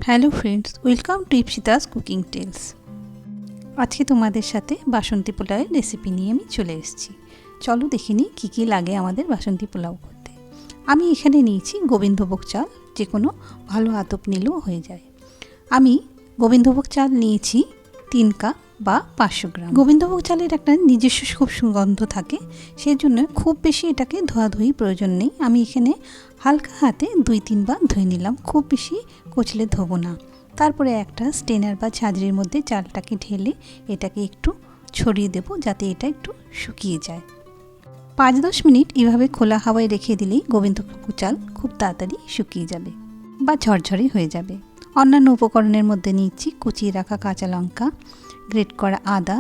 Hello friends, welcome to Ipsita's cooking tales. আজকে তোমাদের সাথে বাসন্তী পোলাওয়ের রেসিপি নিয়ে আমি চলে এসেছি। চলো দেখে নিই কী কী লাগে আমাদের বাসন্তী পোলাও করতে। আমি এখানে নিয়েছি গোবিন্দভোগ চাল, যে কোনো ভালো আতপ নিলেও হয়ে যায়। আমি গোবিন্দভোগ চাল নিয়েছি 3 কাপ বা 500 গ্রাম। গোবিন্দভোগ চালের একটা নিজস্ব খুব সুগন্ধ থাকে, সেই জন্য খুব বেশি এটাকে ধোয়াধুয়ি প্রয়োজন নেই। আমি এখানে হালকা হাতে 2-3 বার ধুয়ে নিলাম, খুব বেশি কচলে ধোবো না। তারপরে একটা স্টেনার বা ঝাঁঝরির মধ্যে চালটাকে ঢেলে এটাকে একটু ছড়িয়ে দেব, যাতে এটা একটু শুকিয়ে যায়। 5-10 মিনিট এভাবে খোলা হাওয়ায় রেখে দিলেই গোবিন্দভোগ চাল খুব তাড়াতাড়ি শুকিয়ে যাবে বা ঝরঝরে হয়ে যাবে। অন্যান্য উপকরণের মধ্যে নিয়েছি কুচিয়ে রাখা কাঁচা লঙ্কা, গ্রেট করা আদা,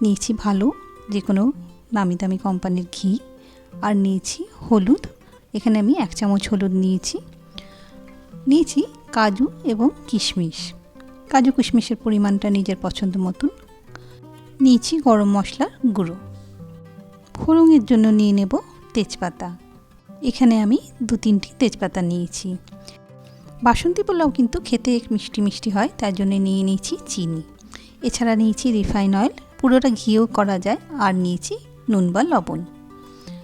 নিয়েছি ভালো যে কোনো নামি দামি কোম্পানির ঘি, আর নিয়েছি হলুদ। এখানে আমি 1 চামচ হলুদ নিয়েছি কাজু এবং কিশমিশ। কাজু কিশমিশের পরিমাণটা নিজের পছন্দ মতন। নিয়েছি গরম মশলার গুঁড়ো। ফোড়নের জন্য নিয়ে নেব তেজপাতা। এখানে আমি 2-3টি তেজপাতা নিয়েছি। বাসন্তী পোলাও কিন্তু খেতে মিষ্টি মিষ্টি হয়, তার জন্য নিয়ে নিয়েছি চিনি। এছাড়া নিয়েছি রিফাইন অয়েল, পুরোটা ঘিও করা যায়, আর নিয়েছি নুন বা লবণ।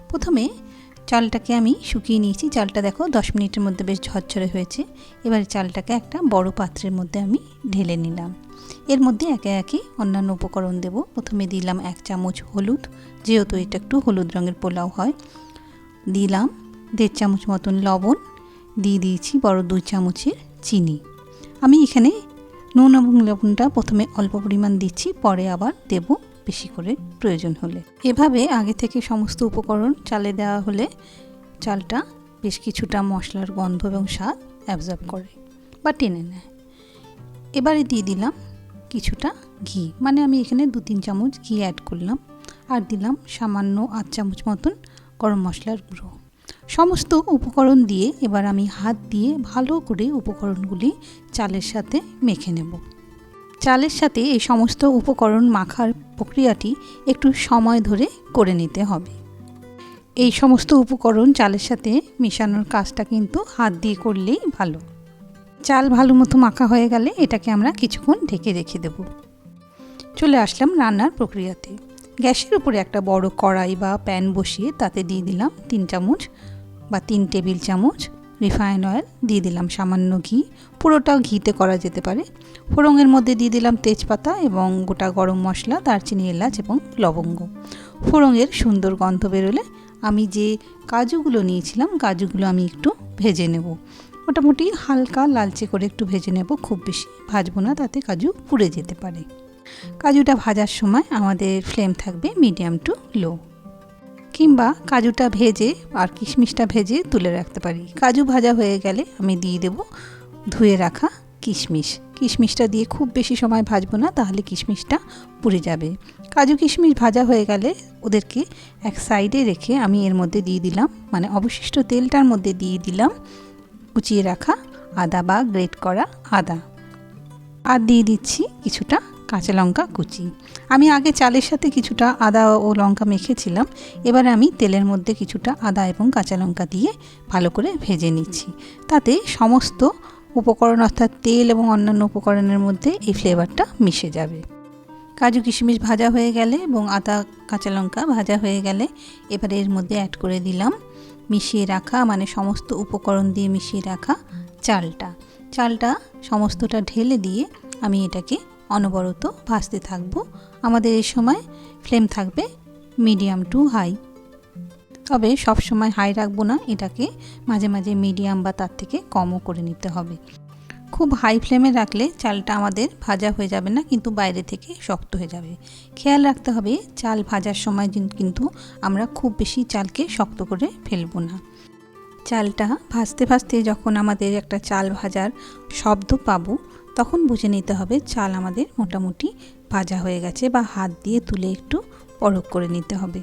প্রথমে চালটাকে আমি শুকিয়ে নিয়েছি। চালটা দেখো 10 মিনিটের মধ্যে বেশ ঝরঝরে হয়েছে। এবার চালটাকে একটা বড় পাত্রের মধ্যে আমি ঢেলে নিলাম। এর মধ্যে একে একে অন্যান্য উপকরণ দেব। প্রথমে দিলাম 1 চামচ হলুদ, যেহেতু এটা একটু হলুদ রঙের পোলাও হয়। দিলাম 1.5 চামচ মতন লবণ, দিয়ে দিয়েছি বড় 2 চামচের চিনি। আমি এখানে নুন এবং লবণটা প্রথমে অল্প পরিমাণ দিচ্ছি, পরে আবার দেব বেশি করে প্রয়োজন হলে। এভাবে আগে থেকে সমস্ত উপকরণ চালে দেওয়া হলে চালটা বেশ কিছুটা মশলার গন্ধ এবং স্বাদ অ্যাবজর্ব করে বা টেনে নেয়। এবারে দিয়ে দিলাম কিছুটা ঘি, মানে আমি এখানে 2-3 চামচ ঘি অ্যাড করলাম, আর দিলাম সামান্য 8 চামচ মতন গরম মশলার গুঁড়ো। সমস্ত উপকরণ দিয়ে এবার আমি হাত দিয়ে ভালো করে উপকরণগুলি চালের সাথে মেখে নেব। চালের সাথে এই সমস্ত উপকরণ মাখার প্রক্রিয়াটি একটু সময় ধরে করে নিতে হবে। এই সমস্ত উপকরণ চালের সাথে মেশানোর কাজটা কিন্তু হাত দিয়ে করলেই ভালো। চাল ভালো মতো মাখা হয়ে গেলে এটাকে আমরা কিছুক্ষণ ঢেকে রেখে দেব। চলে আসলাম রান্নার প্রক্রিয়াতে। গ্যাসের উপরে একটা বড় কড়াই বা প্যান বসিয়ে তাতে দিয়ে দিলাম 3 চামচ বা 3 টেবিল চামচ রিফাইন অয়েল, দিয়ে দিলাম সামান্য ঘি, পুরোটাও ঘিতে করা যেতে পারে। ফোড়নের মধ্যে দিয়ে দিলাম তেজপাতা এবং গোটা গরম মশলা, দারচিনি, এলাচ এবং লবঙ্গ। ফোড়নের সুন্দর গন্ধ বেরোলে আমি যে কাজুগুলো নিয়েছিলাম, কাজুগুলো আমি একটু ভেজে নেব। মোটামুটি হালকা লালচে করে একটু ভেজে নেব, খুব বেশি ভাজবো না, তাতে কাজু পুড়ে যেতে পারে। কাজুটা ভাজার সময় আমাদের ফ্লেম থাকবে মিডিয়াম টু লো, কিংবা কাজুটা ভেজে আর কিশমিশটা ভেজে তুলে রাখতে পারি। কাজু ভাজা হয়ে গেলে আমি দিয়ে দেব ধুয়ে রাখা কিশমিশ। কিশমিশটা দিয়ে খুব বেশি সময় ভাজবো না, তাহলে কিশমিশটা পুড়ে যাবে। কাজু কিশমিশ ভাজা হয়ে গেলে ওদেরকে এক সাইডে রেখে আমি এর মধ্যে দিয়ে দিলাম, মানে অবশিষ্ট তেলটার মধ্যে দিয়ে দিলাম কুচিয়ে রাখা আদা বা গ্রেট করা আদা, আর দিয়ে দিচ্ছি কিছুটা কাঁচা লঙ্কা কুচি। আমি আগে চালের সাথে কিছুটা আদা ও লঙ্কা মেখেছিলাম, এবারে আমি তেলের মধ্যে কিছুটা আদা এবং কাঁচা লঙ্কা দিয়ে ভালো করে ভেজে নিচ্ছি। তাতে সমস্ত উপকরণ অর্থাৎ তেল এবং অন্যান্য উপকরণের মধ্যে এই ফ্লেভারটা মিশে যাবে। কাজু কিশমিশ ভাজা হয়ে গেলে এবং আদা কাঁচা লঙ্কা ভাজা হয়ে গেলে এবারে এর মধ্যে অ্যাড করে দিলাম মিশিয়ে রাখা, মানে সমস্ত উপকরণ দিয়ে মিশিয়ে রাখা চালটা সমস্তটা ঢেলে দিয়ে আমি এটাকে অনবরত ভাজতে থাকবো। আমাদের এই সময় ফ্লেম থাকবে মিডিয়াম টু হাই, তবে সব সময় হাই রাখবো না, এটাকে মাঝে মাঝে মিডিয়াম বা তার থেকে কমও করে নিতে হবে। খুব হাই ফ্লেমে রাখলে চালটা আমাদের ভাজা হয়ে যাবে না, কিন্তু বাইরে থেকে শক্ত হয়ে যাবে। খেয়াল রাখতে হবে চাল ভাজার সময় কিন্তু আমরা খুব বেশি চালকে শক্ত করে ফেলবো না। চালটা ভাজতে ভাজতে যখন আমাদের একটা চাল ভাজার শব্দ পাবো, তখন বুঝে নিতে হবে চাল আমাদের মোটামুটি ভাজা হয়ে গেছে, বা হাত দিয়ে তুলে একটু পরক করে নিতে হবে।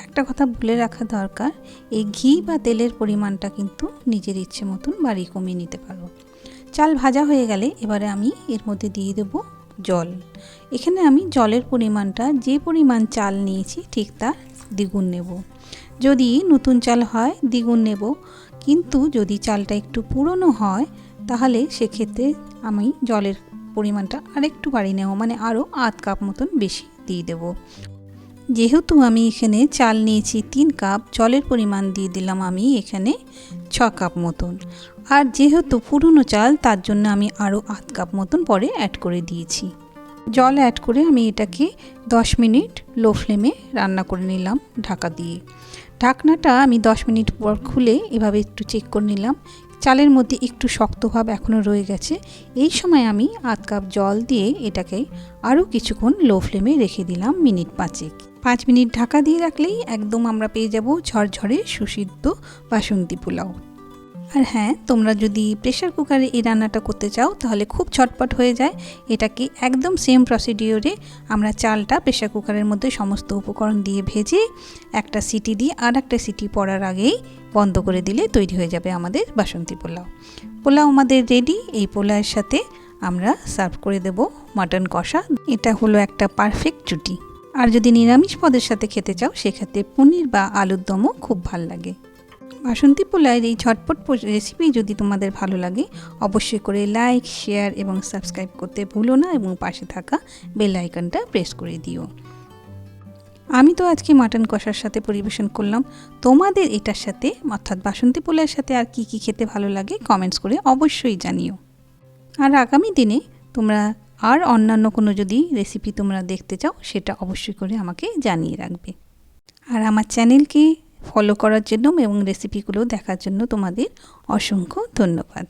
একটা কথা বলে রাখা দরকার, এই ঘি বা তেলের পরিমাণটা কিন্তু নিজের ইচ্ছে মতন বাড়িয়ে কমিয়ে নিতে পারো। চাল ভাজা হয়ে গেলে এবারে আমি এর মধ্যে দিয়ে দেব জল। এখানে আমি জলের পরিমাণটা যে পরিমাণ চাল নিয়েছি ঠিক তার দ্বিগুণ নেব। যদি নতুন চাল হয় দ্বিগুণ নেব, কিন্তু যদি চালটা একটু পুরনো হয় তাহলে সেক্ষেত্রে আমি জলের পরিমাণটা আরেকটু বাড়িয়ে নেব, মানে আরও আধ কাপ মতন বেশি দিয়ে দেব। যেহেতু আমি এখানে চাল নিয়েছি 3 কাপ, জলের পরিমাণ দিয়ে দিলাম আমি এখানে 6 কাপ মতন। আর যেহেতু পুরনো চাল তার জন্য আমি আরও আধ কাপ মতন পরে অ্যাড করে দিয়েছি। জল অ্যাড করে আমি এটাকে 10 মিনিট লো ফ্লেমে রান্না করে নিলাম ঢাকা দিয়ে। ঢাকনাটা আমি 10 মিনিট পর খুলে এভাবে একটু চেক করে নিলাম, চালের মধ্যে একটু শক্ত ভাব এখনও রয়ে গেছে। এই সময় আমি আধ কাপ জল দিয়ে এটাকে আরও কিছুক্ষণ লো ফ্লেমে রেখে দিলাম মিনিট 5 মিনিট ঢাকা দিয়ে রাখলেই একদম আমরা পেয়ে যাব ঝরঝরে সুসিদ্ধ বাসন্তী পোলাও। আর হ্যাঁ, তোমরা যদি প্রেসার কুকারে এই রান্নাটা করতে চাও তাহলে খুব ঝটপট হয়ে যায়। এটাকে একদম সেম প্রসিডিওরে আমরা চালটা প্রেসার কুকারের মধ্যে সমস্ত উপকরণ দিয়ে ভেজে একটা সিটি দিয়ে আর একটা সিটি পড়ার আগেই বন্ধ করে দিলে তৈরি হয়ে যাবে আমাদের বাসন্তী পোলাও। পোলাও আমাদের রেডি। এই পোলাওয়ের সাথে আমরা সার্ভ করে দেব মাটন কষা। এটা হলো একটা পারফেক্ট জুটি। আর যদি নিরামিষ পদের সাথে খেতে চাও সেক্ষেত্রে পনির বা আলুর দমও খুব ভালো লাগে। বাসন্তী পোলাওয়ের এই ঝটপট রেসিপি যদি তোমাদের ভালো লাগে অবশ্যই করে লাইক, শেয়ার এবং সাবস্ক্রাইব করতে ভুলো না এবং পাশে থাকা বেল আইকনটা প্রেস করে দিও। আমি তো আজকে মাটন কষার সাথে পরিবেশন করলাম। তোমাদের এটার সাথে অর্থাৎ বাসন্তী পোলাওয়ের সাথে আর কি কি খেতে ভালো লাগে কমেন্টস করে অবশ্যই জানিও। আর আগামী দিনে তোমরা আর অন্যান্য কোনো যদি রেসিপি তোমরা দেখতে চাও সেটা অবশ্যই করে আমাকে জানিয়ে রাখবে। আর আমার চ্যানেলকে ফলো করার জন্য এবং রেসিপিগুলো দেখার জন্য তোমাদের অসংখ্য ধন্যবাদ।